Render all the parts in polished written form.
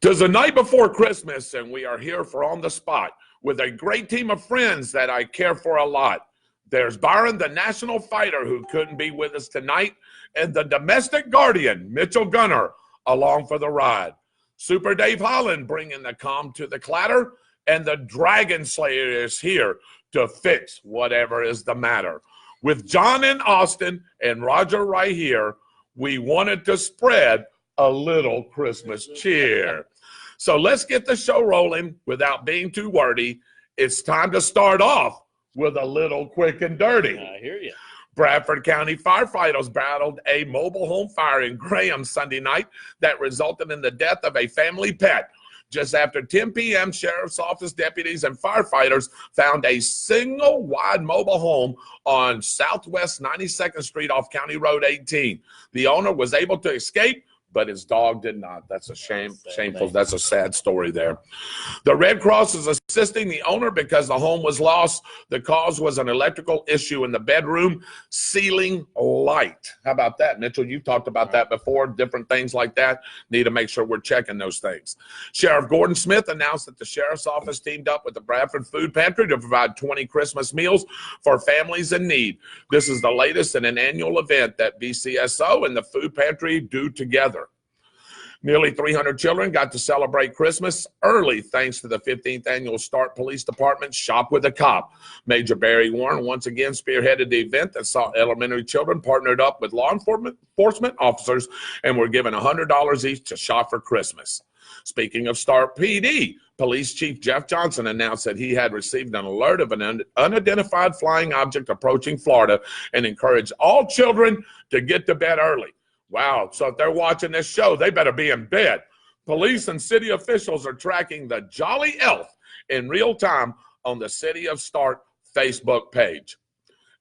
'Tis the night before Christmas, and we are here for On the Spot with a great team of friends that I care for a lot. There's Byron, the national fighter, who couldn't be with us tonight, and the domestic guardian, Mitchell Gunner, along for the ride. Super Dave Holland bringing the calm to the clatter, and the Dragon Slayer is here to fix whatever is the matter. With John in Austin and Roger right here, we wanted to spread a little Christmas cheer. So let's get the show rolling without being too wordy. It's time to start off with a little quick and dirty. I hear you. Bradford County firefighters battled a mobile home fire in Graham Sunday night that resulted in the death of a family pet. Just after 10 p.m., Sheriff's Office deputies and firefighters found a single-wide mobile home on Southwest 92nd Street off County Road 18. The owner was able to escape, but his dog did not. That's a shameful. That's a sad story there. The Red Cross is assisting the owner because the home was lost. The cause was an electrical issue in the bedroom ceiling light. How about that, Mitchell? You've talked about that before, different things like that. Need to make sure we're checking those things. Sheriff Gordon Smith announced that the Sheriff's Office teamed up with the Bradford Food Pantry to provide 20 Christmas meals for families in need. This is the latest in an annual event that BCSO and the Food Pantry do together. Nearly 300 children got to celebrate Christmas early thanks to the 15th annual Start Police Department Shop with a Cop. Major Barry Warren once again spearheaded the event that saw elementary children partnered up with law enforcement officers and were given $100 each to shop for Christmas. Speaking of Start PD, Police Chief Jeff Johnson announced that he had received an alert of an unidentified flying object approaching Florida and encouraged all children to get to bed early. Wow, so if they're watching this show, they better be in bed. Police and city officials are tracking the Jolly Elf in real time on the City of Start Facebook page.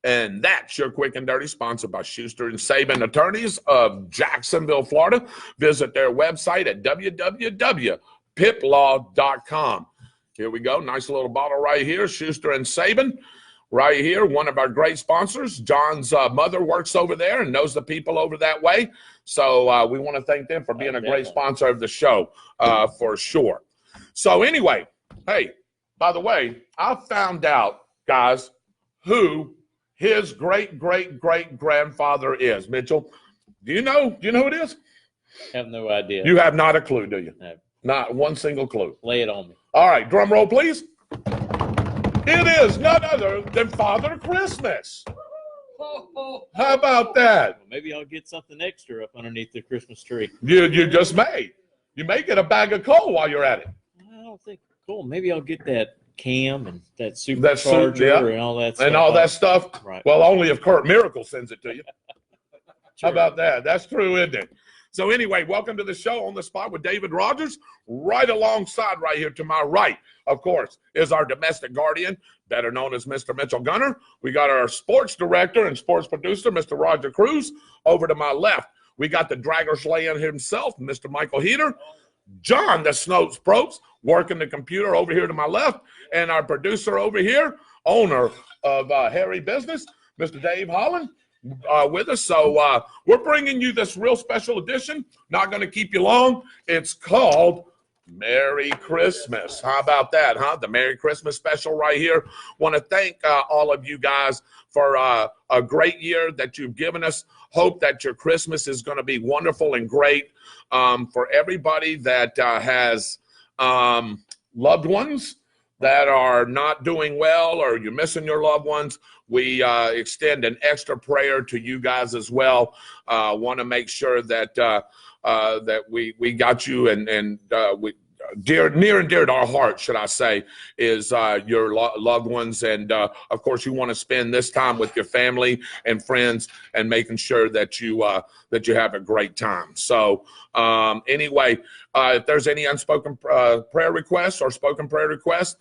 And that's your Quick and Dirty, sponsored by Schuster and Sabin Attorneys of Jacksonville, Florida. Visit their website at www.piplaw.com. Here we go, nice little bottle right here, Schuster and Sabin. Right here, one of our great sponsors. John's mother works over there and knows the people over that way. So we want to thank them for being a great sponsor of the show for sure. So anyway, hey, by the way, I found out, guys, who his great-great-great-grandfather is. Mitchell, do you know who it is? I have no idea. You have not a clue, do you? No. Not one single clue. Lay it on me. All right, drum roll, please. It is none other than Father Christmas. How about that? Well, maybe I'll get something extra up underneath the Christmas tree. You just may. You may get a bag of coal while you're at it. I don't think cool. Maybe I'll get that cam and that supercharger and all that stuff. And all that stuff? Right. Well, only if Kurt Miracle sends it to you. How about that? That's true, isn't it? So anyway, welcome to the show On the Spot with David Rodgers. Right alongside right here to my right, of course, is our domestic guardian, better known as Mr. Mitchell Gunner. We got our sports director and sports producer, Mr. Roger Cruz. Over to my left, we got the Dragger Slayer himself, Mr. Michael Heater. John, the Snopes Probes, working the computer over here to my left. And our producer over here, owner of Harry Business, Mr. Dave Holland. With us. So we're bringing you this real special edition. Not going to keep you long. It's called Merry Christmas. How about that, huh? The Merry Christmas special right here. Want to thank all of you guys for a great year that you've given us. Hope that your Christmas is going to be wonderful and great. For everybody that has loved ones that are not doing well or you're missing your loved ones, we extend an extra prayer to you guys as well. Want to make sure that that we got you and we near and dear to our heart, should I say, is your loved ones. And, of course, you want to spend this time with your family and friends and making sure that you have a great time. So anyway, if there's any unspoken prayer requests or spoken prayer requests,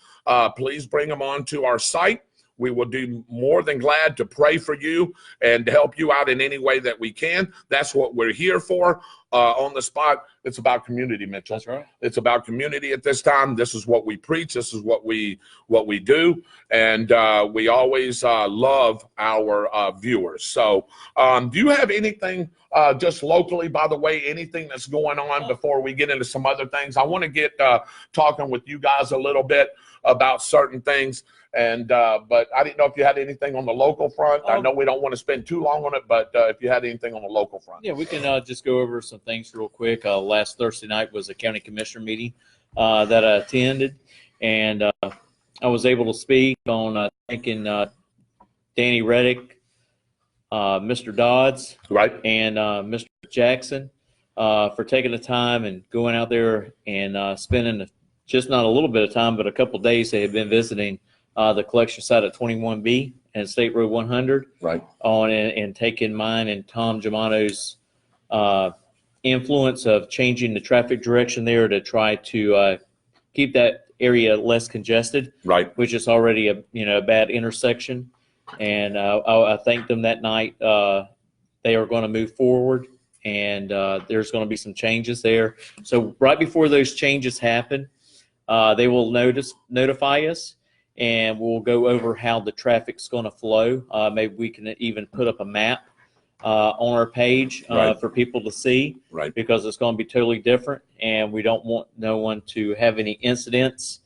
please bring them on to our site. We will do more than glad to pray for you and to help you out in any way that we can. That's what we're here for. On the spot, it's about community, Mitchell. That's right. It's about community at this time. This is what we preach. This is what we do, and we always love our viewers. So, do you have anything just locally, by the way, anything that's going on before we get into some other things? I want to get talking with you guys a little bit about certain things. And but I didn't know if you had anything on the local front. I know we don't want to spend too long on it, but if you had anything on the local front. Yeah, we can just go over some things real quick. Last Thursday night was a county commissioner meeting that I attended, and I was able to speak on thanking Danny Reddick, Mr. Dodds, right, and Mr. Jackson for taking the time and going out there and spending just not a little bit of time, but a couple of days. They had been visiting the collection site at 21B and State Road 100, right, on and taking mine and Tom Giamano's influence of changing the traffic direction there to try to keep that area less congested, right, which is already a bad intersection. And I thanked them that night. They are going to move forward, and there's going to be some changes there. So right before those changes happen, they will notify us, and we'll go over how the traffic's going to flow. Maybe we can even put up a map on our page right, for people to see, right, because it's going to be totally different, and we don't want no one to have any incidents.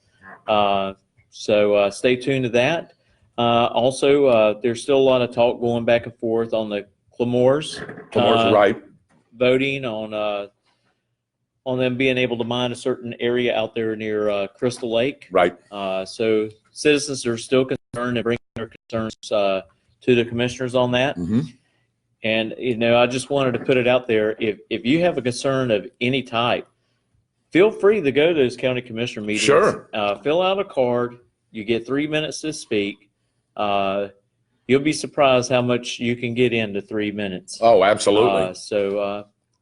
So stay tuned to that. Also, there's still a lot of talk going back and forth on the Clamores, right, voting on them being able to mine a certain area out there near Crystal Lake. right. So citizens are still concerned and bringing their concerns to the commissioners on that. Mm-hmm. And, I just wanted to put it out there. If you have a concern of any type, feel free to go to those county commissioner meetings. Sure. Fill out a card. You get 3 minutes to speak. You'll be surprised how much you can get into 3 minutes. Oh, absolutely.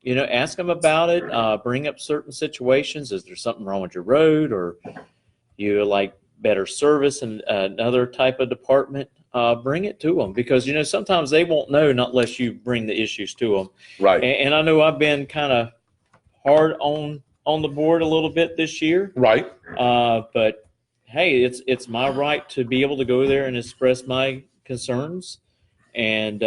Ask them about it. Bring up certain situations. Is there something wrong with your road, or you like better service in another type of department? Bring it to them, because sometimes they won't know unless you bring the issues to them. Right. And I know I've been kind of hard on the board a little bit this year. Right. But hey, it's my right to be able to go there and express my concerns and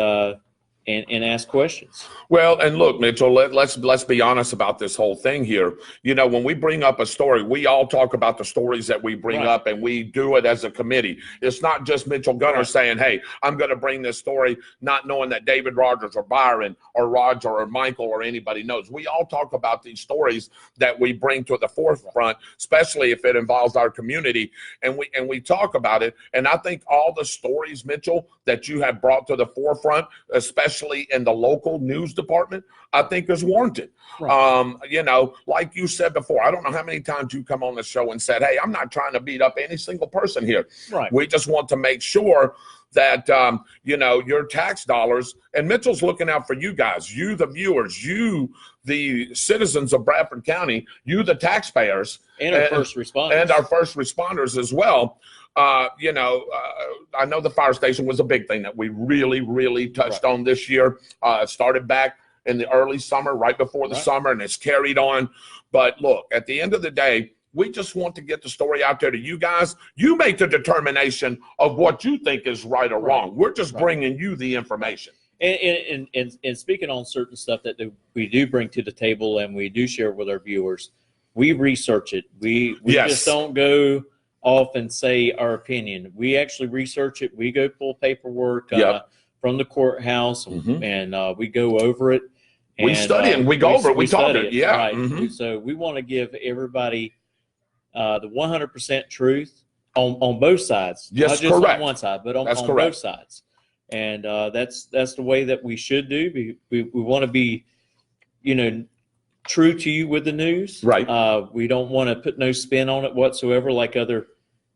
ask questions. Well, and look, Mitchell, let's be honest about this whole thing here. When we bring up a story, we all talk about the stories that we bring up, and we do it as a committee. It's not just Mitchell Gunner saying, hey, I'm going to bring this story, not knowing that David Rodgers or Byron or Roger or Michael or anybody knows. We all talk about these stories that we bring to the forefront, especially if it involves our community, and we talk about it. And I think all the stories, Mitchell, that you have brought to the forefront, especially in the local news department, I think is warranted. Right. Like you said before, I don't know how many times you come on the show and said, hey, I'm not trying to beat up any single person here. Right. We just want to make sure that, your tax dollars, and Mitchell's looking out for you guys, you, the viewers, you, the citizens of Bradford County, you, the taxpayers. And our first responders. And our first responders as well. I know the fire station was a big thing that we really, really touched on this year. It started back in the early summer, right before the summer, and it's carried on. But look, at the end of the day, we just want to get the story out there to you guys. You make the determination of what you think is right or wrong. We're just bringing you the information. And speaking on certain stuff that we do bring to the table and we do share with our viewers, we research it. We just don't go off and say our opinion. We actually research it. We go pull paperwork from the courthouse, and we go over it. And, we study it. We go over it. We talk it. Yeah. Right. Mm-hmm. So we want to give everybody the 100% truth on both sides. Yes, not just correct. on one side, but on both sides. And that's the way that we should do. We want to be, true to you with the news. Right. We don't want to put no spin on it whatsoever like other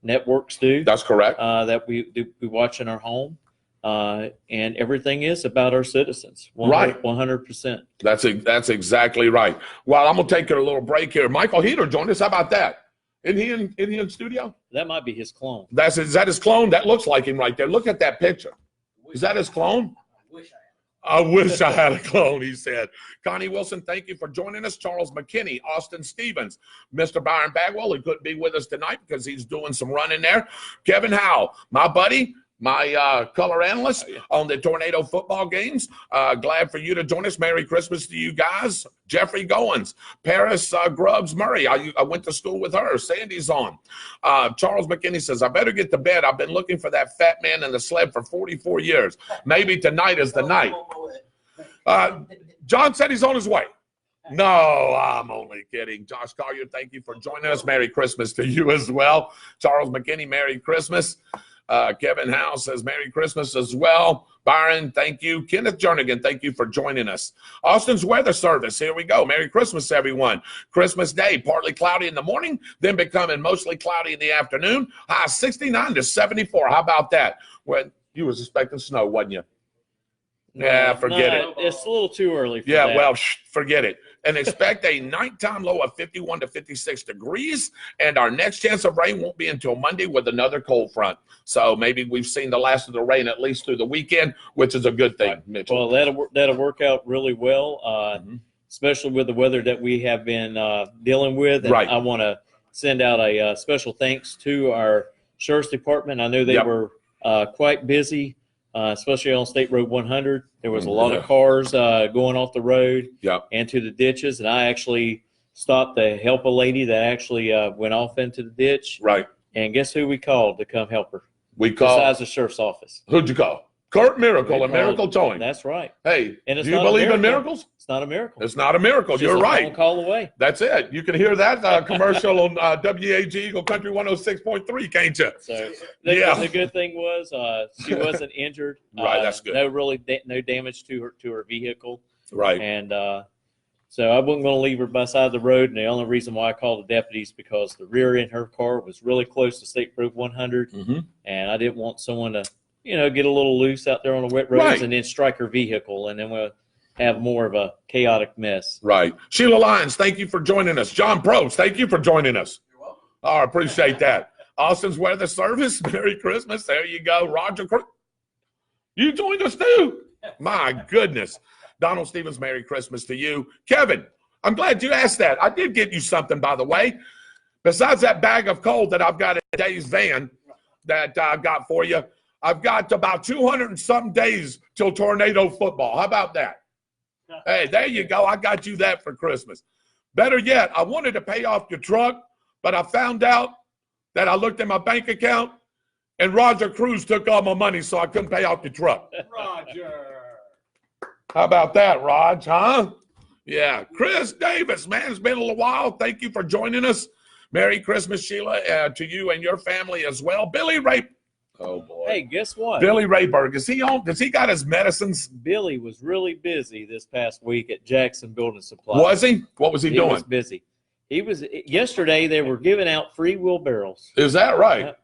networks do. That's correct. That we watch in our home. And everything is about our citizens. 100%. That's exactly right. Well, I'm going to take a little break here. Michael Heater joined us. How about that? Isn't he in studio? That might be his clone. Is that his clone? That looks like him right there. Look at that picture. Is that his clone? I wish I had a clone, he said. Connie Wilson, thank you for joining us. Charles McKinney, Austin Stevens, Mr. Byron Bagwell, who couldn't be with us tonight because he's doing some running there. Kevin Howell, my buddy, my color analyst on the Tornado football games. Glad for you to join us. Merry Christmas to you guys. Jeffrey Goins, Paris Grubbs Murray. I went to school with her. Sandy's on. Charles McKinney says, I better get to bed. I've been looking for that fat man in the sled for 44 years. Maybe tonight is the night. John said he's on his way. No, I'm only kidding. Josh Collier, thank you for joining us. Merry Christmas to you as well. Charles McKinney, Merry Christmas. Kevin Howe says Merry Christmas as well. Byron, thank you. Kenneth Jernigan, thank you for joining us. Austin's Weather Service, here we go. Merry Christmas, everyone. Christmas Day, partly cloudy in the morning, then becoming mostly cloudy in the afternoon. High 69 to 74. How about that? Well, you was expecting snow, wasn't you? Yeah, forget it. It's a little too early for that. Well, forget it. And expect a nighttime low of 51 to 56 degrees. And our next chance of rain won't be until Monday with another cold front. So maybe we've seen the last of the rain at least through the weekend, which is a good thing, Mitchell. Well, that'll work out really well, especially with the weather that we have been dealing with. And I want to send out a special thanks to our sheriff's department. I know they were quite busy. Especially on State Road 100. There was a lot of cars going off the road and to the ditches, and I actually stopped to help a lady that actually went off into the ditch. Right. And guess who we called to come help her? We called? Besides the sheriff's office. Who'd you call? Kurt Miracle and Miracle Towing. That's right. Hey, and do you believe in miracles? It's not a miracle. It's not a miracle. It's You're right. Phone call away. That's it. You can hear that commercial on WAG Eagle Country 106.3, can't you? So the good thing was she wasn't injured. Right, that's good. No damage to her vehicle. Right. And so I wasn't going to leave her by the side of the road. And the only reason why I called the deputies because the rear end of her car was really close to State Road 100, and I didn't want someone to get a little loose out there on the wet roads and then strike her vehicle, and then we'll have more of a chaotic mess. Right. Sheila Lyons, thank you for joining us. John Probst, thank you for joining us. You're welcome. Oh, I appreciate that. Austin's Weather Service, Merry Christmas. There you go. Roger, you joined us too. My goodness. Donald Stevens, Merry Christmas to you. Kevin, I'm glad you asked that. I did get you something, by the way. Besides that bag of coal that I've got in Dave's van that I've got for you, I've got about 200 and some days till tornado football. How about that? Hey, there you go. I got you that for Christmas. Better yet, I wanted to pay off your truck, but I found out that I looked at my bank account and Roger Cruz took all my money, so I couldn't pay off your truck. Roger. How about that, Raj, huh? Yeah. Chris Davis, man, it's been a little while. Thank you for joining us. Merry Christmas, Sheila, to you and your family as well. Billy Ray. Oh, boy. Hey, guess what? Billy Rayberg, is he on? Does he got his medicines? Billy was really busy this past week at Jackson Building Supply. Was he? What was he doing? He was busy. Yesterday they were giving out free wheelbarrows. Is that right?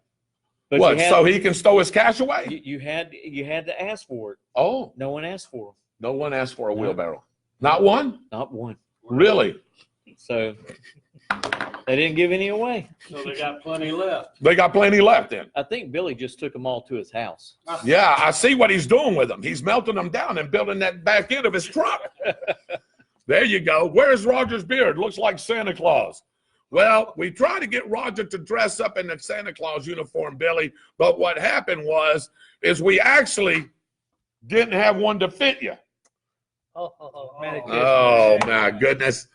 But what, so he can stow his cash away? You had to ask for it. Oh. No one asked for them. No one asked for a wheelbarrow. Not one? Not one. Really? So they didn't give any away. So they got plenty left. They got plenty left then. I think Billy just took them all to his house. Yeah, I see what he's doing with them. He's melting them down and building that back end of his truck. There you go. Where's Roger's beard? Looks like Santa Claus. Well, we tried to get Roger to dress up in the Santa Claus uniform, Billy, but what happened is we actually didn't have one to fit you. Oh, my goodness.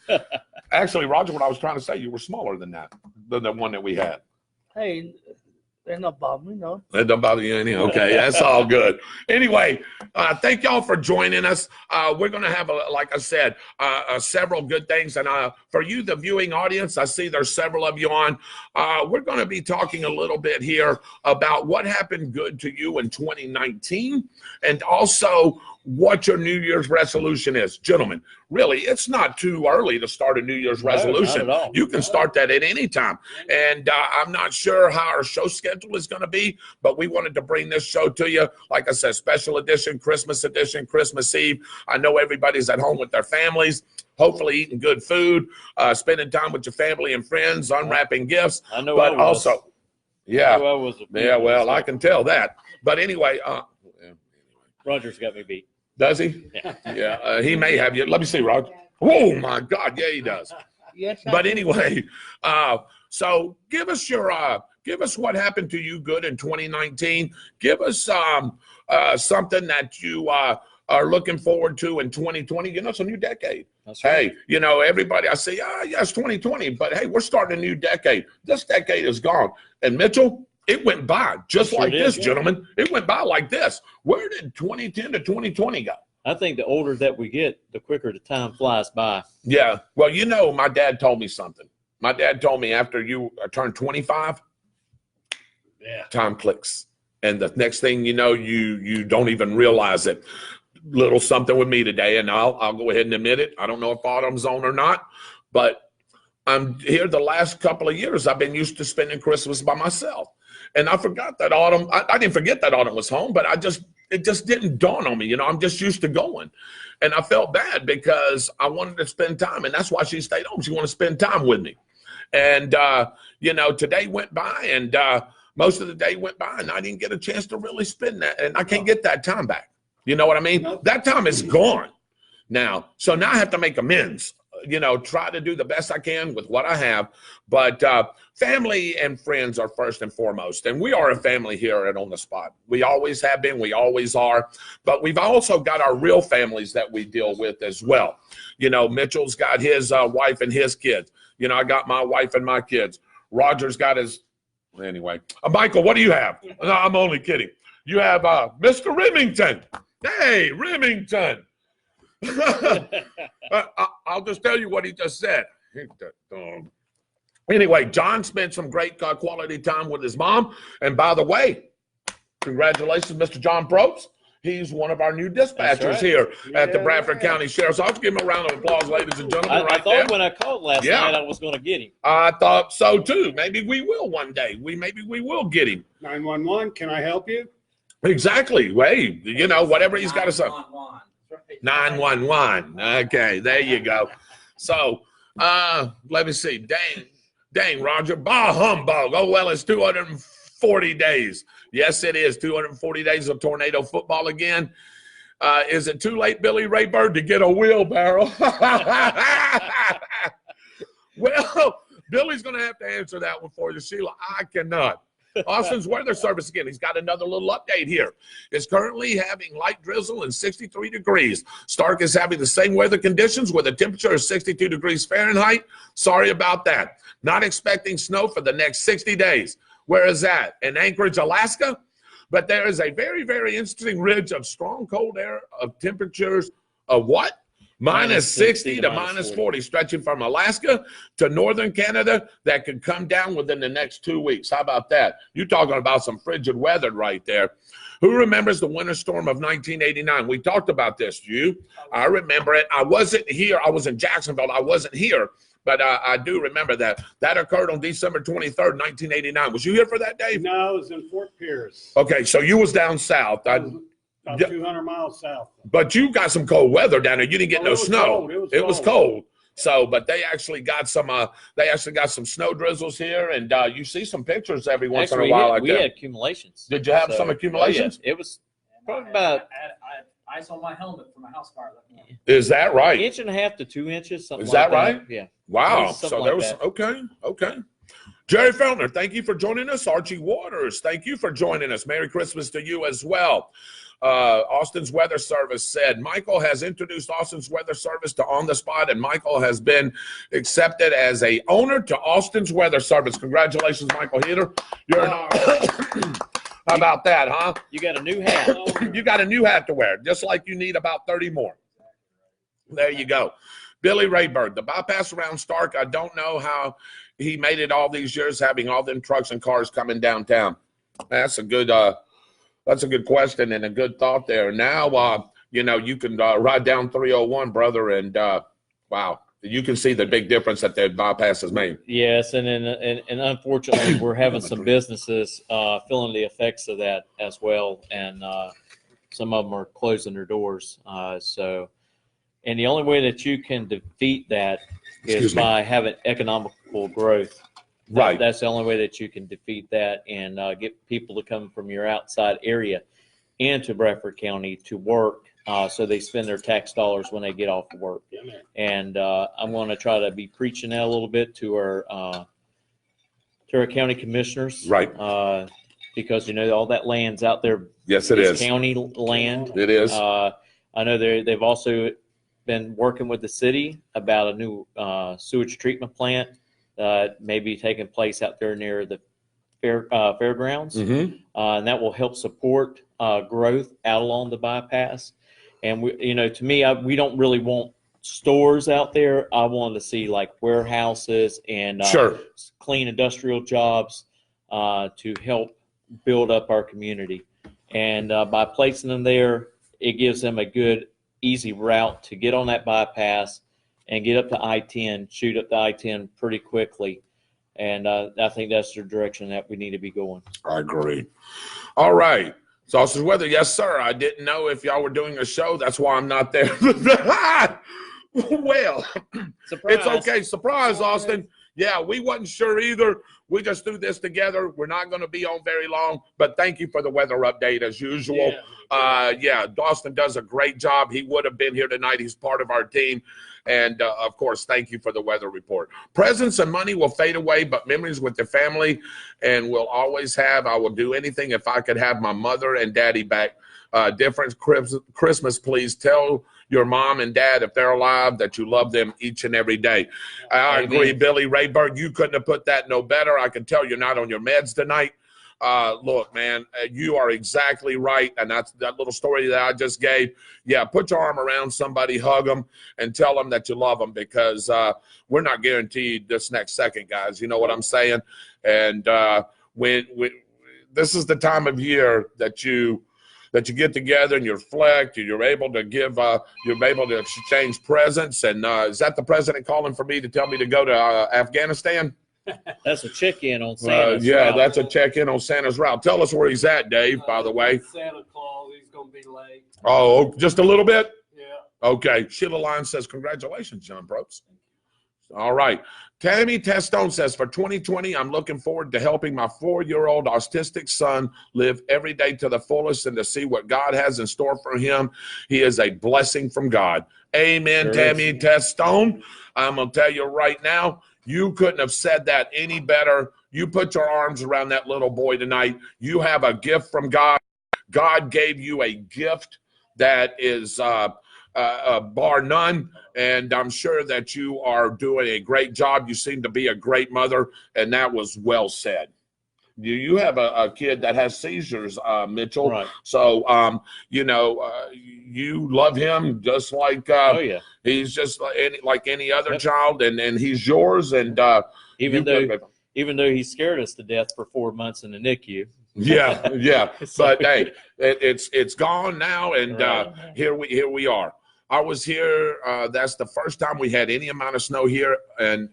Actually, Roger, what I was trying to say, you were smaller than that, than the one that we had. Hey, they're not bothering me, no. That don't bother you any? Okay, that's all good. Anyway, thank y'all for joining us. We're going to have, like I said, several good things. And for you, the viewing audience, I see there's several of you on. We're going to be talking a little bit here about what happened good to you in 2019. And also what your New Year's resolution is. Gentlemen, really, it's not too early to start a New Year's resolution. Not at all. You can start that at any time. And I'm not sure how our show schedule is going to be, but we wanted to bring this show to you. Like I said, special edition, Christmas Eve. I know everybody's at home with their families, hopefully eating good food, spending time with your family and friends, unwrapping gifts. I know. But also, yeah, well, I can tell that. But anyway, Rodgers got me beat. does he? Yeah, he may have you. Let me see, Rod. Oh my God, yeah, he does. Yes, I But do. anyway, so give us what happened to you good in 2019. Give us something that you are looking forward to in 2020. You know, it's a new decade. That's right. Hey, you know, everybody, I say, yes, 2020, but hey, we're starting a new decade. This decade is gone. And Mitchell, it went by just Sure like did, this, yeah. gentlemen. It went by like this. Where did 2010 to 2020 go? I think the older that we get, the quicker the time flies by. Yeah. Well, you know, my dad told me something. My dad told me after you turn 25, time clicks. And the next thing you know, you don't even realize it. Little something with me today, and I'll go ahead and admit it. I don't know if autumn's on or not, but I'm here the last couple of years. I've been used to spending Christmas by myself. And I forgot that autumn. I didn't forget that autumn was home, but it just didn't dawn on me. You know, I'm just used to going. And I felt bad because I wanted to spend time. And that's why she stayed home. She wanted to spend time with me. And, you know, today went by and most of the day went by and I didn't get a chance to really spend that. And I can't get that time back. You know what I mean? That time is gone now. So now I have to make amends. You know, try to do the best I can with what I have. But family and friends are first and foremost. And we are a family here at On the Spot. We always have been. We always are. But we've also got our real families that we deal with as well. You know, Mitchell's got his wife and his kids. You know, I got my wife and my kids. Roger's got his, anyway. Michael, what do you have? No, I'm only kidding. You have Mr. Remington. Hey, Remington. I'll just tell you what he just said. Anyway, John spent some great quality time with his mom. And by the way, congratulations, Mr. John Probst. He's one of our new dispatchers here at the Bradford County Sheriff's Office. Give him a round of applause, ladies and gentlemen. I thought when I called last night I was going to get him. I thought so too. Maybe we will one day. Maybe we will get him. 911, can I help you? Exactly. Hey, you know, whatever he's got to say. 911. Okay, there you go. So, let me see. Dang, Roger. Bah humbug. Oh, well, it's 240 days. Yes, it is. 240 days of tornado football again. Is it too late, Billy Raybird, to get a wheelbarrow? Well, Billy's going to have to answer that one for you, Sheila. I cannot. Austin's Weather Service again. He's got another little update here. It's currently having light drizzle and 63 degrees. Stark is having the same weather conditions with a temperature of 62 degrees Fahrenheit. Sorry about that. Not expecting snow for the next 60 days. Where is that? In Anchorage, Alaska? But there is a very, very interesting ridge of strong cold air of temperatures of what? Minus 60 to minus 40, stretching from Alaska to northern Canada that could come down within the next 2 weeks. How about that? You're talking about some frigid weather right there. Who remembers the winter storm of 1989? We talked about this. I remember it. I wasn't here. I was in Jacksonville. I wasn't here, but I do remember that. That occurred on December 23rd, 1989. Was you here for that, Dave? No, I was in Fort Pierce. Okay, so you was down south. About 200 miles south. But you got some cold weather down there. You didn't get no snow. Cold. It was cold. So, but they actually got some. They actually got some snow drizzles here, and you see some pictures every once in a while. We had accumulations. Did you have some accumulations? It was probably about. I had ice on my helmet from a house fire. Is that right? 1.5 inches to 2 inches. Something Is that like right? Yeah. Wow. So there was that. okay. Jerry Feltner, thank you for joining us. Archie Waters, thank you for joining us. Merry Christmas to you as well. Austin's Weather Service said Michael has introduced Austin's Weather Service to On the Spot, and Michael has been accepted as a owner to Austin's Weather Service. Congratulations, Michael Heater. You're an How about that, huh? You got a new hat. You got a new hat to wear, just like you need about 30 more. There you go. Billy Raybird, the bypass around Stark, I don't know how he made it all these years having all them trucks and cars coming downtown. That's a good question and a good thought there. Now, you know, you can ride down 301, brother, and wow, you can see the big difference that the bypass has made. Yes, and unfortunately, we're having some businesses feeling the effects of that as well, and some of them are closing their doors. And the only way that you can defeat that is by having economical growth. Right. That's the only way that you can defeat that and get people to come from your outside area into Bradford County to work, so they spend their tax dollars when they get off of work. Yeah, man. And I'm going to try to be preaching that a little bit to our county commissioners, Right. Because you know all that land's out there. Yes, it is. County land. It is. I know they've also been working with the city about a new sewage treatment plant maybe taking place out there near the fairgrounds, and that will help support growth out along the bypass. And to me, we don't really want stores out there. I want to see like warehouses and Sure. clean industrial jobs to help build up our community. And by placing them there, it gives them a good, easy route to get on that bypass and get up to I-10, shoot up to I-10 pretty quickly. And I think that's the direction that we need to be going. I agree. All right. Sausage Weather. Yes, sir. I didn't know if y'all were doing a show. That's why I'm not there. Well, Surprise. it's okay. Surprise, Austin. Yeah, we wasn't sure either. We just threw this together. We're not going to be on very long, but thank you for the weather update as usual. Austin does a great job. He would have been here tonight. He's part of our team. And, of course, thank you for the weather report. Presents and money will fade away, but memories with the family and we'll always have. I will do anything if I could have my mother and daddy back. Different Christmas, please tell your mom and dad, if they're alive, that you love them each and every day. I agree, Billy Rayberg. You couldn't have put that no better. I can tell you're not on your meds tonight. Look, man, you are exactly right. And that's that little story that I just gave. Yeah, put your arm around somebody, hug them, and tell them that you love them, because we're not guaranteed this next second, guys. You know what I'm saying? And when this is the time of year that you get together and you reflect, and you're able to give, you're able to exchange presents. And is that the president calling for me to tell me to go to Afghanistan? That's a check-in on Santa's yeah, route. that's a check-in on Santa's route. Tell us where he's at, Dave, by the way. Santa Claus, he's going to be late. Oh, just a little bit? Yeah. Okay. Sheila Lyons says, congratulations, John Probst. All right. Tammy Testone says, for 2020, I'm looking forward to helping my 4-year-old autistic son live every day to the fullest and to see what God has in store for him. He is a blessing from God. Amen, Tammy Testone. I'm going to tell you right now, you couldn't have said that any better. You put your arms around that little boy tonight. You have a gift from God. God gave you a gift that is bar none, and I'm sure that you are doing a great job. You seem to be a great mother, and that was well said. You have a kid that has seizures, Mitchell. Right. So, you love him just like he's just like any other child, and he's yours. And even though he scared us to death for 4 months in the NICU. Yeah. But hey, it's gone now, and here we are. I was here. That's the first time we had any amount of snow here and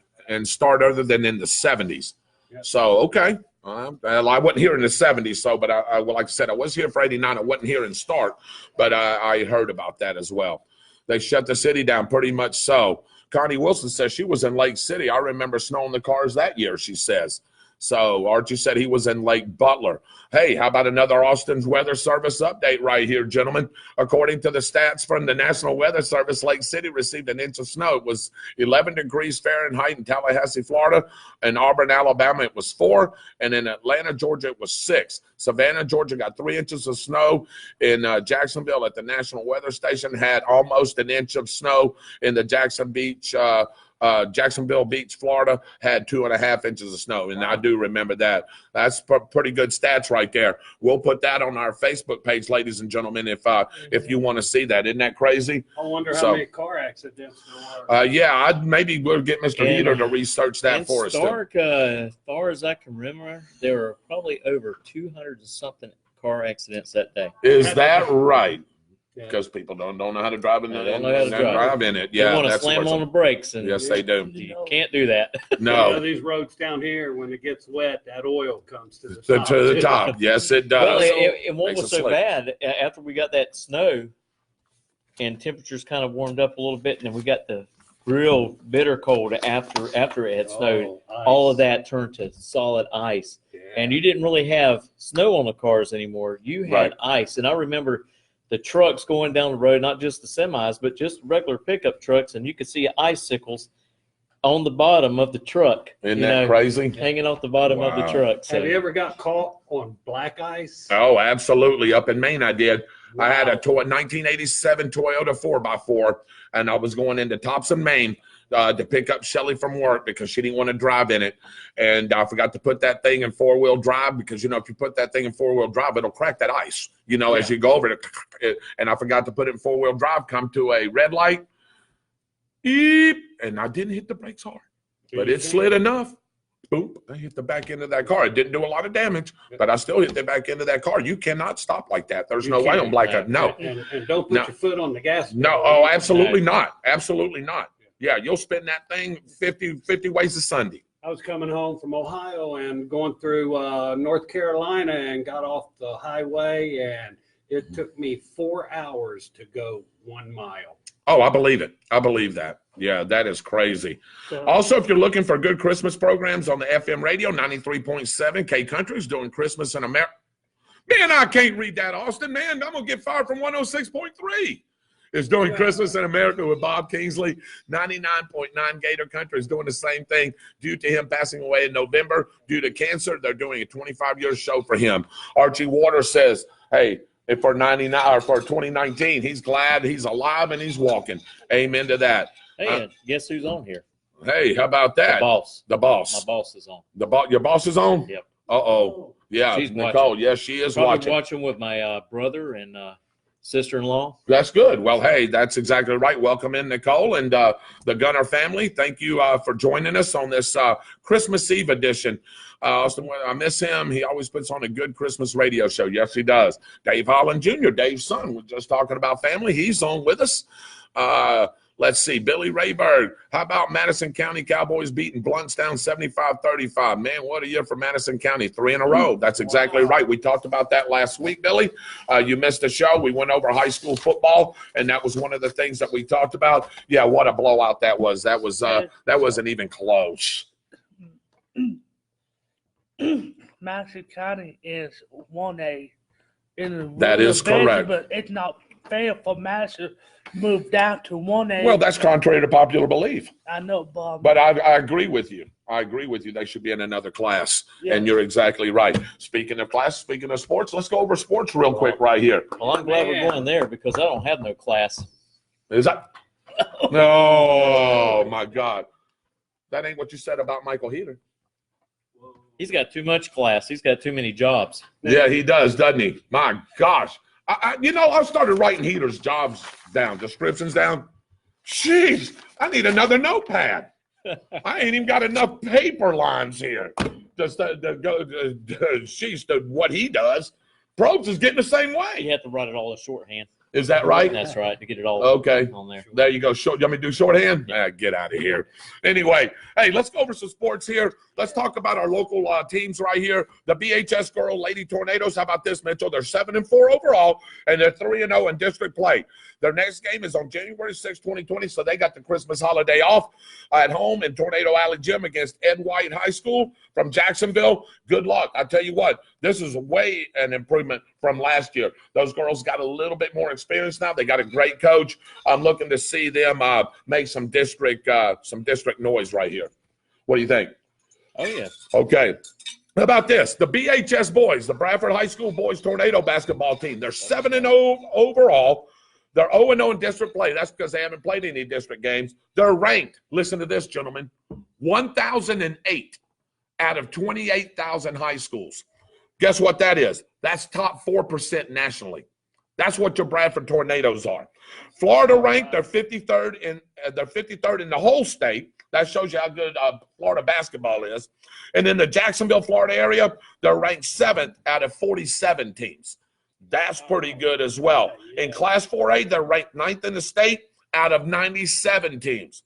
start other than in the 70s. Yep. So okay. Well, I wasn't here in the 70s, but like I said, I was here for 89. I wasn't here in start, but I heard about that as well. They shut the city down pretty much so. Connie Wilson says she was in Lake City. I remember snow in the cars that year, she says. So Archie said he was in Lake Butler. Hey, how about another Austin's Weather Service update right here, gentlemen? According to the stats from the National Weather Service, Lake City received an inch of snow. It was 11 degrees Fahrenheit in Tallahassee, Florida. In Auburn, Alabama, it was 4. And in Atlanta, Georgia, it was 6. Savannah, Georgia got 3 inches of snow. In Jacksonville at the National Weather Station had almost an inch of snow. In the Jacksonville Beach, Florida, had 2.5 inches of snow, and I do remember that. That's pretty good stats right there. We'll put that on our Facebook page, ladies and gentlemen, if you want to see that. Isn't that crazy? I wonder how many car accidents there were. Maybe we'll get Mr. Heater to research that for us. As far as I can remember, there were probably over 200 and something car accidents that day. Is that right? because people don't know how to drive in They don't know how to drive. in it. They Yeah, want to that's slam what's on the brakes, and yes, they do. you can't do that. No, these roads down here, when it gets wet, that oil comes to the to top. the top. Yes, it does. Well, and what Makes was it so slick. bad, after we got that snow and temperatures kind of warmed up a little bit, and then we got the real bitter cold after it had snowed, all of that turned to solid ice. Yeah. And you didn't really have snow on the cars anymore. You had ice. And I remember the trucks going down the road, not just the semis, but just regular pickup trucks, and you could see icicles on the bottom of the truck. Isn't that crazy? Hanging off the bottom of the truck. So. Have you ever got caught on black ice? Oh, absolutely. Up in Maine, I did. Wow. I had a 1987 Toyota 4x4, and I was going into Thompson, Maine, to pick up Shelly from work because she didn't want to drive in it. And I forgot to put that thing in four-wheel drive because, if you put that thing in four-wheel drive, it'll crack that ice, as you go over it. And I forgot to put it in four-wheel drive, come to a red light, beep, and I didn't hit the brakes hard. But it slid enough. Boop, I hit the back end of that car. It didn't do a lot of damage, but I still hit the back end of that car. You cannot stop like that. There's no way on black ice. No. And don't put your foot on the gas. No, oh, absolutely not. Absolutely not. Yeah, you'll spin that thing 50 ways a Sunday. I was coming home from Ohio and going through North Carolina and got off the highway, and it took me 4 hours to go 1 mile. Oh, I believe it. I believe that. Yeah, that is crazy. Also, if you're looking for good Christmas programs on the FM radio, 93.7 K Country's doing Christmas in America. Man, I can't read that, Austin. Man, I'm going to get fired from 106.3. Is doing Christmas in America with Bob Kingsley. 99.9 Gator Country is doing the same thing due to him passing away in November due to cancer. They're doing a 25-year show for him. Archie Waters says, hey, if for 99 or for 2019, he's glad he's alive and he's walking. Amen to that. Hey, guess who's on here? Hey, how about that? The boss. The boss. My boss is on. Your boss is on? Yep. Uh-oh. Yeah, she's Nicole. watching. Yes, she is Probably watching with my brother and sister-in-law. That's good. Well, hey, that's exactly right. Welcome in, Nicole, and the Gunner family. Thank you for joining us on this Christmas Eve edition. Austin, I miss him. He always puts on a good Christmas radio show. Yes, he does. Dave Holland Jr., Dave's son, was just talking about family. He's on with us. Let's see, Billy Rayberg. How about Madison County Cowboys beating Bluntstown 75-35? Man, what a year for Madison County. 3 in a row. That's exactly right. We talked about that last week, Billy. You missed the show. We went over high school football, and that was one of the things that we talked about. Yeah, what a blowout that was. That wasn't even close. Madison County is 1A. That is correct. But it's not fair for Madison to move down to 1A. Well, that's contrary to popular belief. I know, Bob. But I agree with you. I agree with you. They should be in another class. Yeah. And you're exactly right. Speaking of class, speaking of sports, let's go over sports real quick right here. Well, I'm glad we're going there because I don't have no class. Is that? No, my God. That ain't what you said about Michael Heater. He's got too much class. He's got too many jobs. Yeah, he does, doesn't he? My gosh. I started writing Heater's jobs down, descriptions down. Jeez, I need another notepad. I ain't even got enough paper lines here. Just to go, to what he does. Probst is getting the same way. You have to write it all in shorthand. Is that right? That's right, to get it all on there. There you go. You want me to do shorthand? Yeah. Get out of here. Anyway, hey, let's go over some sports here. Let's talk about our local teams right here. The BHS Girl Lady Tornadoes. How about this, Mitchell? They're 7-4 overall, and they're 3-0 in district play. Their next game is on January 6, 2020, so they got the Christmas holiday off at home in Tornado Alley Gym against Ed White High School from Jacksonville. Good luck. I tell you what, this is way an improvement from last year. Those girls got a little bit more experience now. They got a great coach. I'm looking to see them make some district noise right here. What do you think? Oh, yeah. Okay. How about this? The BHS boys, the Bradford High School boys tornado basketball team. They're 7-0 overall. They're 0-0 in district play. That's because they haven't played any district games. They're ranked, listen to this, gentlemen, 1,008 out of 28,000 high schools. Guess what that is? That's top 4% nationally. That's what your Bradford Tornadoes are. Florida ranked, they're 53rd in the whole state. That shows you how good Florida basketball is. And in the Jacksonville, Florida area, they're ranked 7th out of 47 teams. That's pretty good as well. In Class 4A, they're ranked 9th in the state out of 97 teams.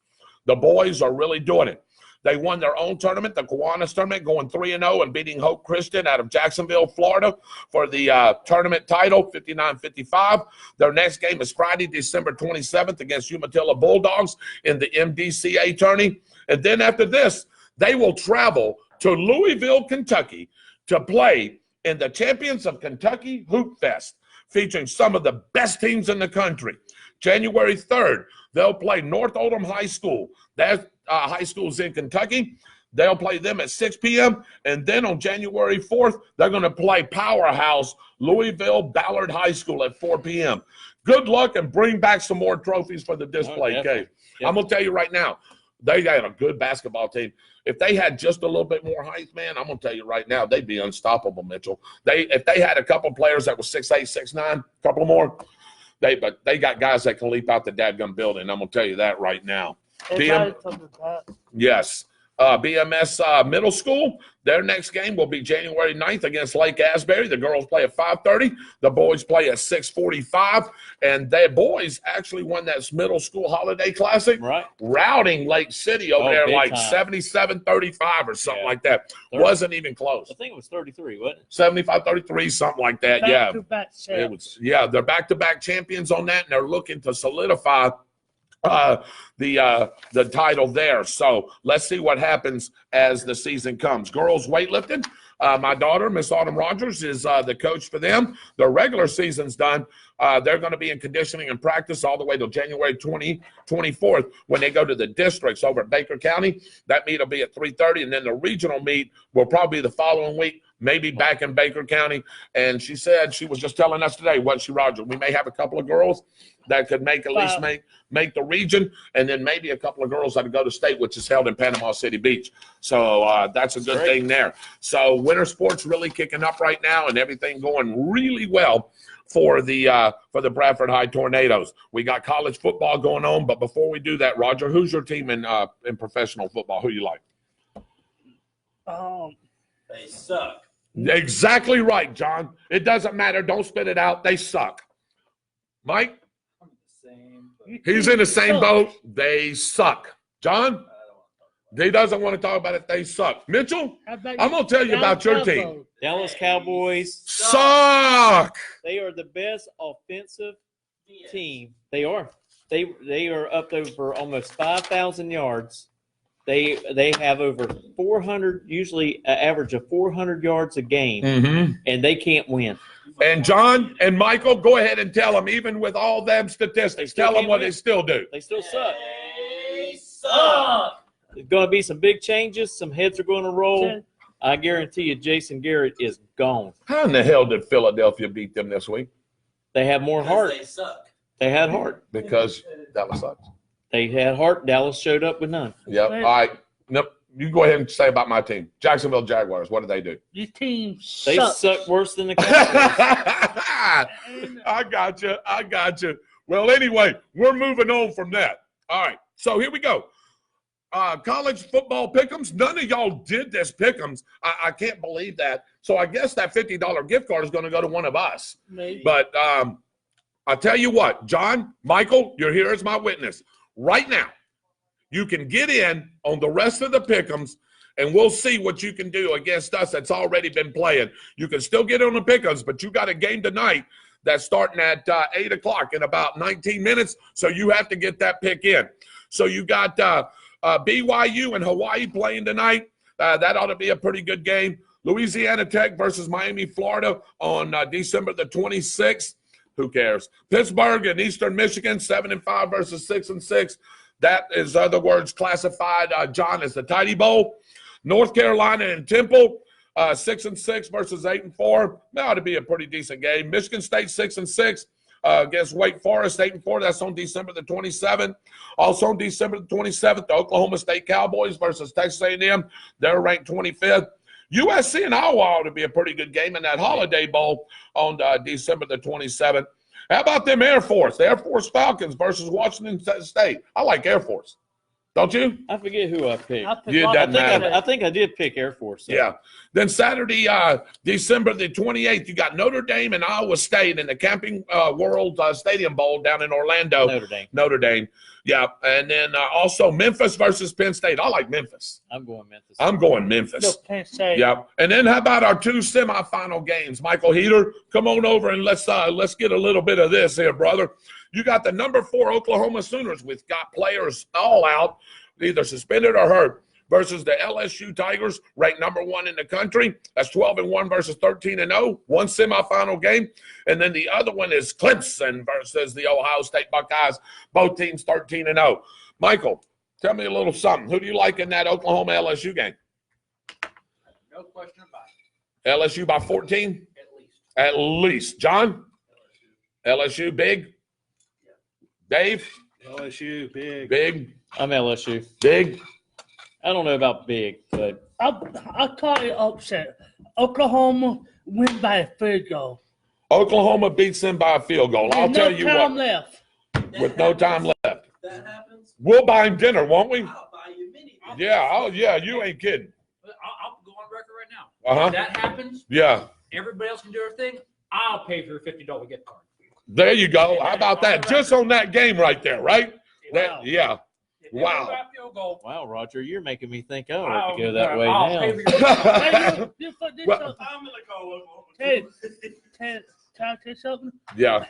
The boys are really doing it. They won their own tournament, the Kiwanis tournament, going 3-0 and beating Hope Christian out of Jacksonville, Florida for the tournament title, 59-55. Their next game is Friday, December 27th against Umatilla Bulldogs in the MDCA tourney. And then after this, they will travel to Louisville, Kentucky to play in the Champions of Kentucky Hoop Fest, featuring some of the best teams in the country. January 3rd, they'll play North Oldham High School. That high school's in Kentucky. They'll play them at 6 p.m. And then on January 4th, they're going to play Powerhouse Louisville Ballard High School at 4 p.m. Good luck and bring back some more trophies for the display case. I'm going to tell you right now, they got a good basketball team. If they had just a little bit more height, man, I'm going to tell you right now, they'd be unstoppable, Mitchell. If they had a couple players that were 6'8", 6'9", a couple more, but they got guys that can leap out the dadgum building. I'm going to tell you that right now. Yes. BMS Middle School, their next game will be January 9th against Lake Asbury. The girls play at 5:30. The boys play at 6:45. And the boys actually won that Middle School Holiday Classic, Right. routing Lake City over there like 77-35 or something like that. 30. Wasn't even close. I think it was 33, wasn't it? 75-33, something like that. Back-to-back It was. Yeah, they're back-to-back champions on that, and they're looking to solidify the title there. So let's see what happens as the season comes. Girls weightlifting. My daughter, Miss Autumn Rodgers, is the coach for them. Their regular season's done. They're going to be in conditioning and practice all the way till January 24th when they go to the districts over at Baker County. That meet will be at 3:30, and then the regional meet will probably be the following week, maybe back in Baker County. And she said, she was just telling us today, wasn't she, Roger? We may have a couple of girls that could make at least make the region, and then maybe a couple of girls that would go to state, which is held in Panama City Beach. So that's a good thing there. So winter sports really kicking up right now, and everything going really well for the Bradford High Tornadoes. We got college football going on, but before we do that, Roger, who's your team in professional football? Who you like? They suck. Exactly right, John. It doesn't matter. Don't spit it out. They suck. Mike? I'm the same. He's in the same boat. They suck. John? He doesn't want to talk about it. They suck. Mitchell? I'm going to tell you about your team. Dallas Cowboys Suck. They are the best offensive team. They are. They are up over almost 5,000 yards. They have over 400, usually an average of 400 yards a game, and they can't win. And John and Michael, go ahead and tell them, even with all them statistics, tell them what they still do. They still suck. They suck. There's going to be some big changes. Some heads are going to roll. I guarantee you Jason Garrett is gone. How in the hell did Philadelphia beat them this week? They have more heart. They suck. They had heart. Because Dallas sucks. They had heart. Dallas showed up with none. Yep. All right. Nope. You go ahead and say about my team. Jacksonville Jaguars. What do they do? Your team They sucks. suck worse than the Cowboys. I got you. Well, anyway, we're moving on from that. All right. So here we go. College football pick'ems. None of y'all did this pick'ems. I can't believe that. So I guess that $50 gift card is going to go to one of us. Maybe. But I'll tell you what, John, Michael, you're here as my witness. Right now, you can get in on the rest of the pick'ems, and we'll see what you can do against us that's already been playing. You can still get on the pick'ems, but you got a game tonight that's starting at 8 o'clock in about 19 minutes, so you have to get that pick in. So you got BYU and Hawaii playing tonight. That ought to be a pretty good game. Louisiana Tech versus Miami, Florida on December the 26th. Who cares? Pittsburgh and Eastern Michigan, 7-5 versus 6-6. That is, other words, classified, John, as the Tidy Bowl. North Carolina and Temple, 6-6 versus 8-4. That ought to be a pretty decent game. Michigan State, 6-6 against Wake Forest, 8-4. That's on December the 27th. Also on December the 27th, the Oklahoma State Cowboys versus Texas A&M. They're ranked 25th. USC and Iowa ought to be a pretty good game in that Holiday Bowl on December the 27th. How about them Air Force? The Air Force Falcons versus Washington State. I like Air Force. Don't you? I forget who I picked. I picked You Rock- doesn't matter. I think I did pick Air Force. So. Yeah. Then Saturday, December the 28th, you got Notre Dame and Iowa State in the Camping World Stadium Bowl down in Orlando. Notre Dame. Yeah. And then also Memphis versus Penn State. I like Memphis. I'm going Memphis. I'm going No, Memphis. Penn State. Yeah. And then how about our 2 semifinal games? Michael Heater, come on over and let's get a little bit of this here, brother. You got the number 4 Oklahoma Sooners with got players all out, either suspended or hurt, versus the LSU Tigers, ranked number 1 in the country. That's 12-1 versus 13-0, one semifinal game. And then the other one is Clemson versus the Ohio State Buckeyes, both teams 13-0. Michael, tell me a little something. Who do you like in that Oklahoma LSU game? No question about LSU by 14? it. At least. At least. John? LSU big? Dave? LSU, big. Big? I'm LSU. Big? I don't know about big, but I'll call it upset. Oklahoma win by a field goal. Oklahoma beats them by a field goal. I'll With tell no you time what. left. With no time left. That happens. We'll buy him dinner, won't we? I'll buy you mini. Yeah. Oh, yeah. You ain't kidding. I'll go on record right now. Uh-huh. If that happens, Yeah. everybody else can do their thing. I'll pay for your $50 gift card. There you go. How about that? Just on that game right there, right? Wow. Yeah. If they Wow. go out field goal, wow, Roger, you're making me think I ought I'll to go that way I'll pay now. for your gift card. Hey, this Well- I'm gonna call Oklahoma. Hey. Can I tell you something? Yeah.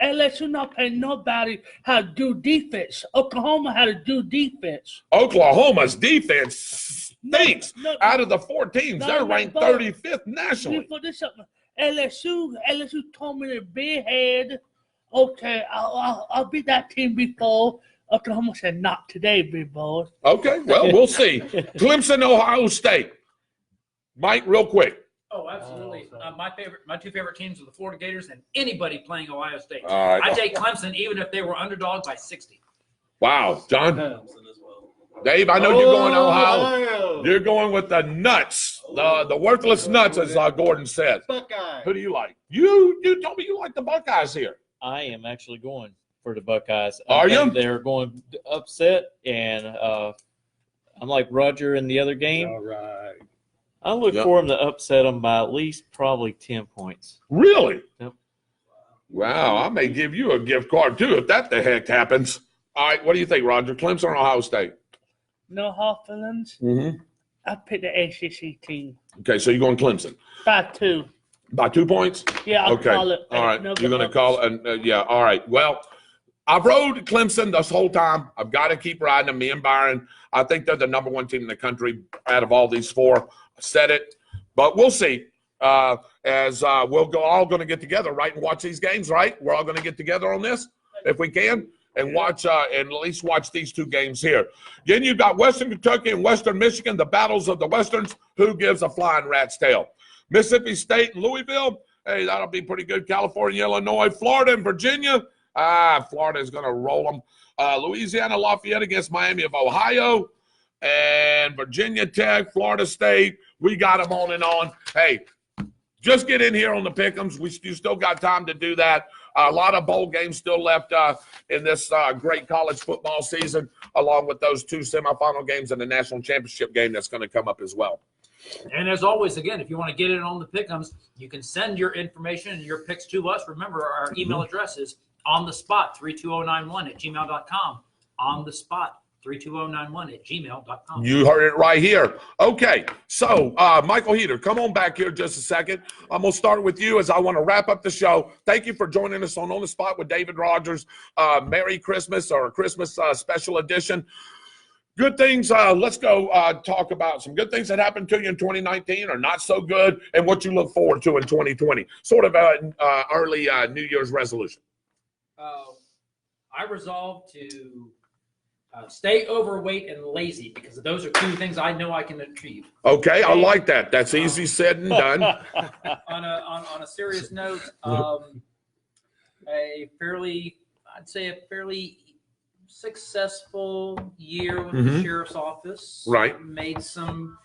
LSU not paying nobody how to do defense. Oklahoma how to do defense. Oklahoma's defense stinks. No, Out of the 4 teams, they're ranked but- 35th nationally. For this something. LSU told me to be ahead. Okay, I'll beat that team before. Oklahoma said not today, big boy. Okay. Well, we'll see. Clemson, Ohio State. Mike, real quick. Oh, absolutely. Oh, My 2 favorite teams are the Florida Gators and anybody playing Ohio State. All right. I take Clemson even if they were underdog by 60. Wow. John? Clemson as well. Dave, I know you're going Ohio. Ohio. You're going with the nuts, the worthless nuts, as Gordon said. Buckeye. Who do you like? You told me you like the Buckeyes here. I am actually going for the Buckeyes. Are I think you? They're going upset, and I'm like Roger in the other game. All right. I look Yep. for them to upset them by at least probably 10 points. Really? Yep. Wow, I may give you a gift card too if that the heck happens. All right, what do you think, Roger? Clemson or Ohio State? No hard feelings. Mm-hmm. I picked the ACC team Okay, so you're going Clemson by 2. by 2 points. Yeah, I'll Okay, call it. all right. No You're going to good call it, yeah. All right. Well, I've rode Clemson this whole time. I've got to keep riding them. Me and Byron, I think they're the number 1 team in the country out of all these 4. I said it, but we'll see. As we'll all going to get together, right, and watch these games, right? We're all going to get together on this if we can. And watch, and at least watch these 2 games here. Then you've got Western Kentucky and Western Michigan, the battles of the Westerns. Who gives a flying rat's tail? Mississippi State and Louisville. Hey, that'll be pretty good. California, Illinois, Florida, and Virginia. Florida is going to roll them. Louisiana, Lafayette against Miami of Ohio. And Virginia Tech, Florida State. We got them on and on. Hey, just get in here on the pick'ems. You still got time to do that. A lot of bowl games still left in this great college football season, along with those 2 semifinal games and the national championship game that's going to come up as well. And as always, again, if you want to get in on the pick'ems, you can send your information and your picks to us. Remember, our email address is onthespot32091@gmail.com. On the spot 32091@gmail.com. You heard it right here. Okay, so Michael Heater, come on back here just a second. I'm going to start with you as I want to wrap up the show. Thank you for joining us on the Spot with David Rodgers. Merry Christmas, or Christmas special edition. Good things. Let's go talk about some good things that happened to you in 2019 or not so good, and what you look forward to in 2020. Sort of early New Year's resolution. I resolved to stay overweight and lazy because those are 2 things I know I can achieve. Okay, I like that. That's easy said and done. On a serious note, I'd say a fairly successful year with the sheriff's office. Right. Made some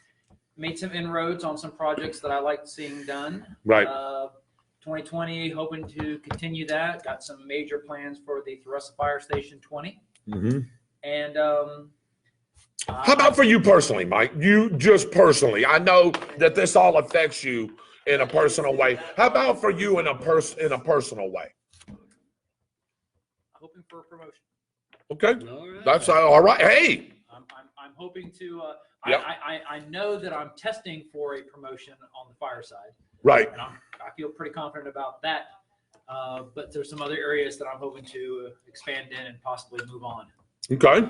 inroads on some projects that I liked seeing done. Right. 2020, hoping to continue that. Got some major plans for the Thrust Fire Station 20. Mm-hmm. And How about for you personally, Mike? You just personally. I know that this all affects you in a personal way. How about for you in a personal way? Hoping for a promotion. Okay, All right. that's all right. Hey, I'm hoping to. Yep. I know that I'm testing for a promotion on the fire side, right. and I feel pretty confident about that. But there's some other areas that I'm hoping to expand in and possibly move on. Okay, And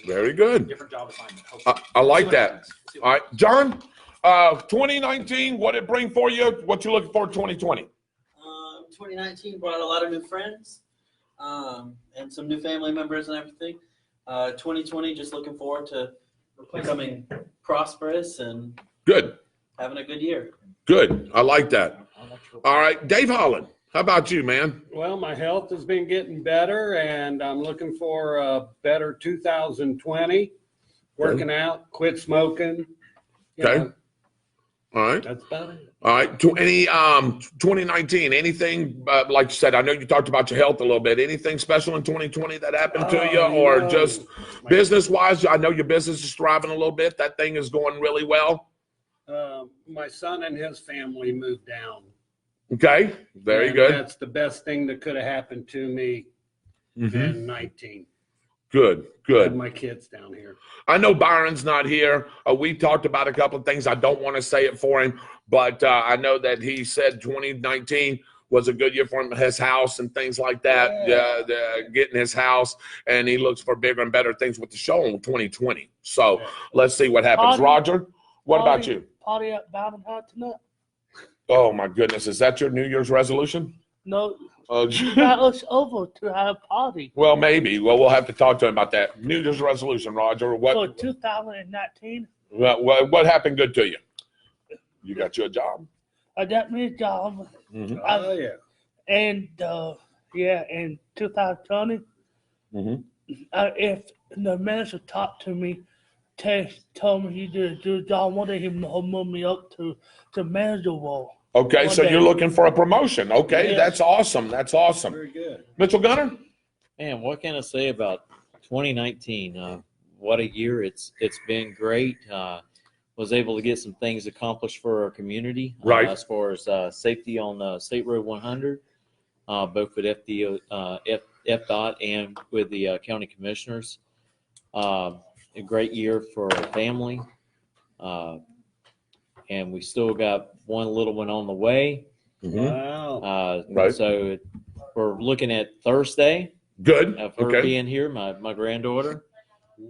very good. different job assignment. Hopefully. I We'll see like what that. happens. We'll see what All right, John. 2019. What did it bring for you? What you looking for 2020? 2019 brought a lot of new friends and some new family members and everything. 2020, just looking forward to becoming prosperous and Good. having a good year. Good. I like that. All right, Dave Holland. How about you, man? Well, my health has been getting better, and I'm looking for a better 2020. Working out, quit smoking. you Okay. know, All right. That's about it. All right. To any 2019, anything like you said, I know you talked about your health a little bit. Anything special in 2020 that happened to you, or just business wise? I know your business is thriving a little bit. That thing is going really well. My son and his family moved down. Okay. Very And good. That's the best thing that could have happened to me Mhm. in 19. Good. I had Good. my kids down here. I know Byron's not here. We talked about a couple of things. I don't want to say it for him, but I know that he said 2019 was a good year for him, his house and things like that. Getting his house, and he looks for bigger and better things with the show in 2020. So let's see what happens. Party- Roger, what about you? Party at Bowden Hut tonight? Oh my goodness, is that your New Year's resolution? No, Oh, that was over to have a party well, maybe. Well, we'll have to talk to him about that. New Year's resolution, Roger. for What 2019. what happened good to you? You got you a job. I got me a job, Mhm. Oh, yeah. and in 2020, Mhm. if the manager talked to me, told me he did a good job, wanted him to move me up to manager role. Okay, One so day. you're looking for a promotion. Okay, Yes. that's awesome. That's awesome. Very good. Mitchell Gunner? Man, what can I say about 2019? What a year it's been. Great. Was able to get some things accomplished for our community, Right. as far as safety on State Road 100, both with FDOT and with the county commissioners. A great year for our family, and we still got one little one on the way. Wow. Right. So we're looking at Thursday Good. of her Okay. being here, my granddaughter,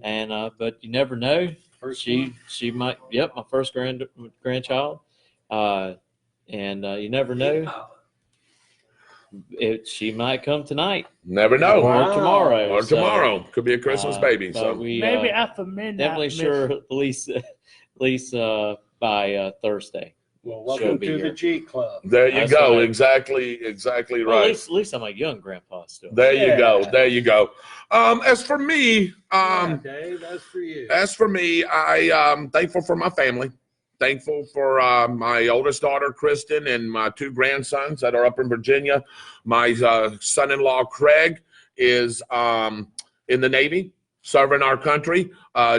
and but you never know. First She might. Yep, my first grandchild, and you never know. She might come tonight Never know. or tomorrow. Or So, tomorrow. Could be a Christmas baby. but So we Maybe after midnight. definitely sure at least by Thursday. Well, She'll welcome be to here. the G Club. there you That's go. right. Exactly Well, right. at least I'm a young grandpa still. There you go. Yeah. There you go. As for me, Yeah, Dave, that's for you. I'm thankful for my family. Thankful for my oldest daughter, Kristen, and my two grandsons that are up in Virginia. My son-in-law, Craig, is in the Navy, serving our country,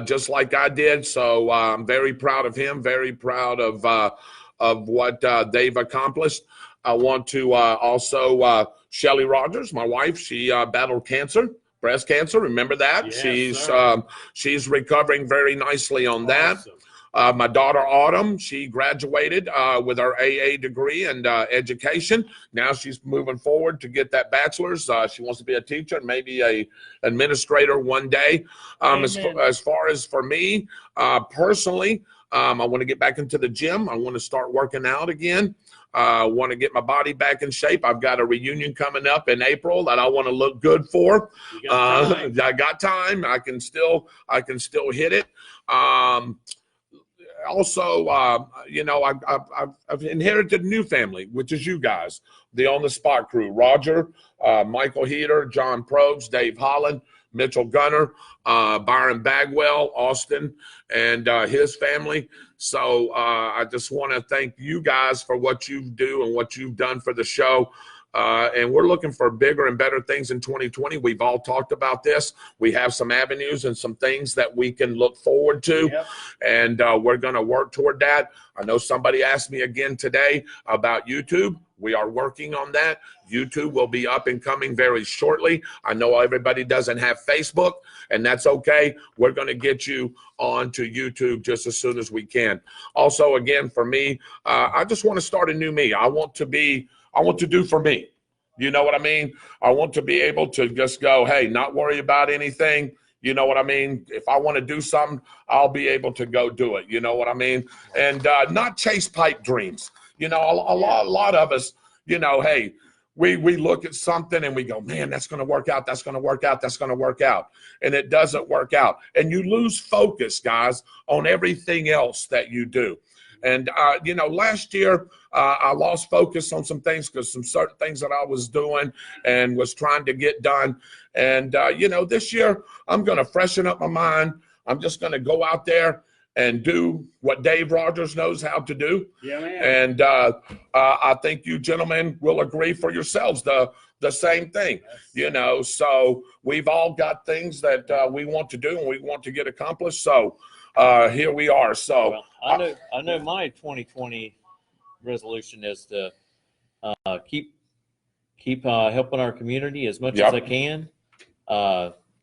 just like I did. So I'm very proud of him, very proud of what they've accomplished. I want to also, Shelly Rodgers, my wife, she battled cancer. Breast cancer, remember that? Yes, She's recovering very nicely on that. Awesome. My daughter Autumn, she graduated with her AA degree in education. Now she's moving forward to get that bachelor's. She wants to be a teacher and maybe a administrator one day. As far as for me personally, I want to get back into the gym. I want to start working out again. I want to get my body back in shape. I've got a reunion coming up in April that I want to look good for. You got time. I got time. I can still hit it. Also, I've inherited a new family, which is you guys, the On the Spot crew. Roger, Michael Heater, John Probst, Dave Holland, Mitchell Gunner, Byron Bagwell, Austin, and his family. So I just want to thank you guys for what you do and what you've done for the show. And we're looking for bigger and better things in 2020. We've all talked about this. We have some avenues and some things that we can look forward to. Yep. And we're going to work toward that. I know somebody asked me again today about YouTube. We are working on that. YouTube will be up and coming very shortly. I know everybody doesn't have Facebook, and that's okay. We're going to get you onto YouTube just as soon as we can. Also, again, for me, I just want to start a new me. I want to do for me. You know what I mean? I want to be able to just go, hey, not worry about anything. You know what I mean? If I want to do something, I'll be able to go do it. You know what I mean? And not chase pipe dreams. You know, a lot of us, you know, hey, we look at something and we go, man, that's going to work out. That's going to work out. That's going to work out. And it doesn't work out. And you lose focus, guys, on everything else that you do. And, you know, last year I lost focus on some things because some certain things that I was doing and was trying to get done. And, you know, this year I'm going to freshen up my mind. I'm just going to go out there and do what Dave Rodgers knows how to do. Yeah, man. And I think you gentlemen will agree for yourselves the same thing. You know, so we've all got things that we want to do and we want to get accomplished. So here we are. So well, I know my 2020 resolution is to keep helping our community as much as I can.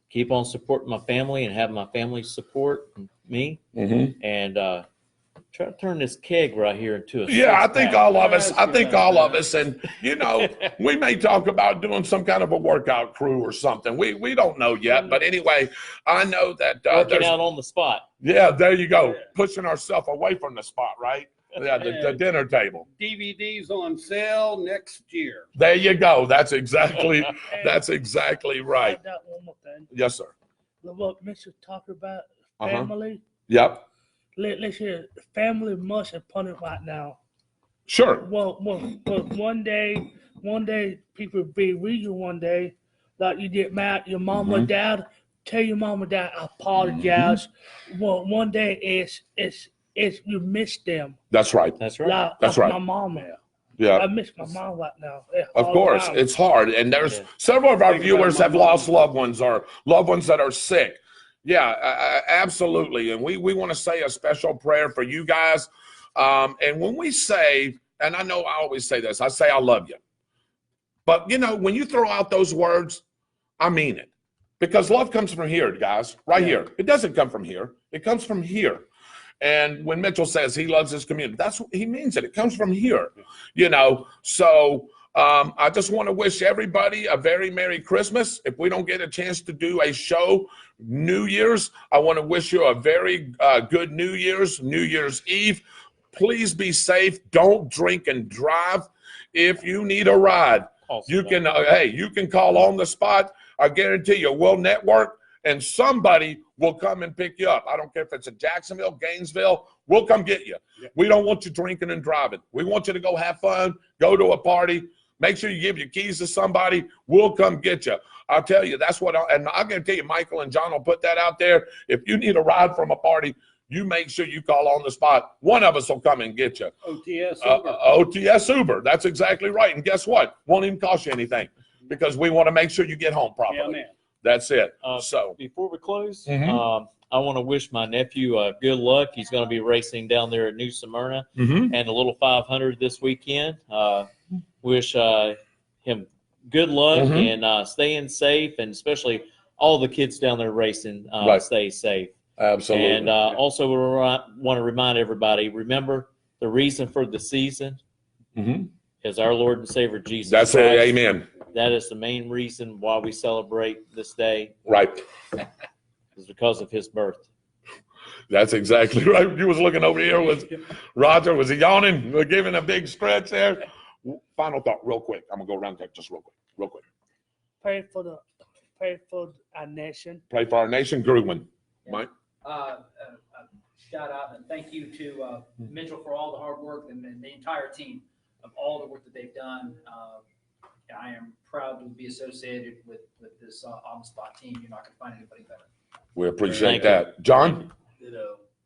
Keep on supporting my family and have my family support me, and try to turn this keg right here into a I think all of us. That's I think good. all of us, and you know, we may talk about doing some kind of a workout crew or something. We don't know yet, but anyway, I know that working out on the spot. Yeah, there you go, pushing ourselves away from the spot, right? Yeah, the dinner table. DVDs on sale next year. There you go. That's exactly right. That one more thing. Yes, sir. What Mr. talked about family. Yep. Let's hear family most important right now. Sure. Well, one day people be reading one day like you get mad at your mom or dad. Tell your mom or dad I apologize. Well, one day it's you miss them. That's right. That's right. Like, That's right. My mom. Yeah. I miss my mom right now. Yeah, Of all course, the time. it's hard, and there's several of our Think viewers about have my mom. lost loved ones or loved ones that are sick. Yeah, absolutely, and we want to say a special prayer for you guys. And when we say, and I know I always say this, I say I love you, but you know when you throw out those words, I mean it, because love comes from here, guys, right here. It doesn't come from here; it comes from here. And when Mitchell says he loves his community, that's what he means. It comes from here, you know. So I just want to wish everybody a very Merry Christmas. If we don't get a chance to do a show New Year's, I want to wish you a very good New Year's Eve. Please be safe. Don't drink and drive. If you need a ride, you can you can call on the spot. I guarantee you, we'll network. And somebody will come and pick you up. I don't care if it's in Jacksonville, Gainesville, we'll come get you. We don't want you drinking and driving. We want you to go have fun, go to a party. Make sure you give your keys to somebody. We'll come get you. I'll tell you, that's what, and I'm going to tell you, Michael and John will put that out there. If you need a ride from a party, you make sure you call on the spot. One of us will come and get you. OTS Uber. OTS Uber. That's exactly right. And guess what? Won't even cost you anything because we want to make sure you get home properly. Yeah, man. That's it. So before we close, I want to wish my nephew good luck. He's going to be racing down there at New Smyrna and a little 500 this weekend. Wish him good luck and staying safe, and especially all the kids down there racing stay safe. Absolutely. And also want to remind everybody, remember the reason for the season is our Lord and Savior Jesus That's Christ. it. Amen. That is the main reason why we celebrate this day. Right. Is because of his birth. That's exactly right. You was looking over here with Roger. Was he yawning? We're giving a big stretch there. Final thought, real quick. I'm gonna go around there just real quick. Pray for our nation. Pray for our nation, Grugman. Mike. Shout out and thank you to Mitchell for all the hard work and the entire team of all the work that they've done. I am proud to be associated with this on-the-spot team. You're not going to find anybody better. We appreciate that. John?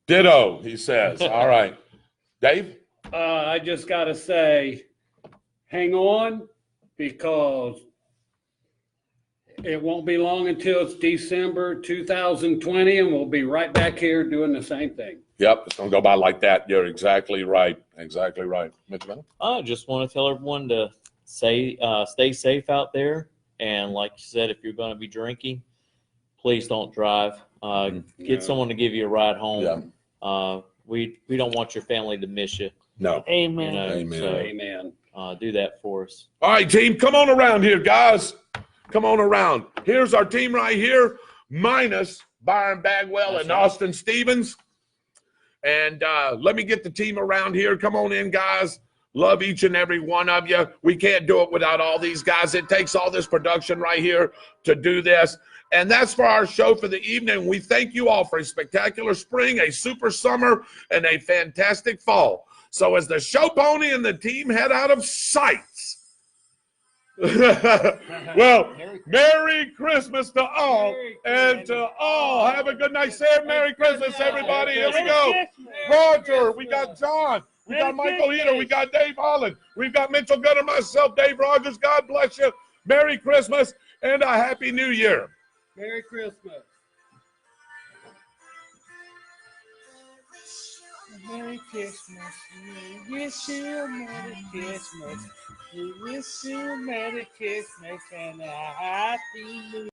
Ditto, he says. All right. Dave? I just got to say, hang on, because it won't be long until it's December 2020, and we'll be right back here doing the same thing. Yep, it's going to go by like that. You're exactly right. Exactly right. Mr. Bennett? I just want to tell everyone to stay safe out there. And like you said, if you're going to be drinking, please don't drive. Get someone to give you a ride home. Yeah. We don't want your family to miss you. No. Amen. You know, Amen. So, Amen. do that for us. All right, team, come on around here, guys. Come on around. Here's our team right here, minus Byron Bagwell and Austin Stevens. And let me get the team around here. Come on in, guys. Love each and every one of you. We can't do it without all these guys. It takes all this production right here to do this. And that's for our show for the evening. We thank you all for a spectacular spring, a super summer, and a fantastic fall. So as the show pony and the team head out of sight, well, Merry Christmas to all, and to all, have a good night. Say Merry Christmas, everybody. Here we go. Roger, we got John, we got Michael Heater, we got Dave Holland, we've got Mitchell Gunner, myself, Dave Rodgers. God bless you. Merry Christmas and a Happy New Year. Merry Christmas. Merry Christmas. We wish you a Merry Christmas. We wish you a Merry Christmas and a Happy New Year.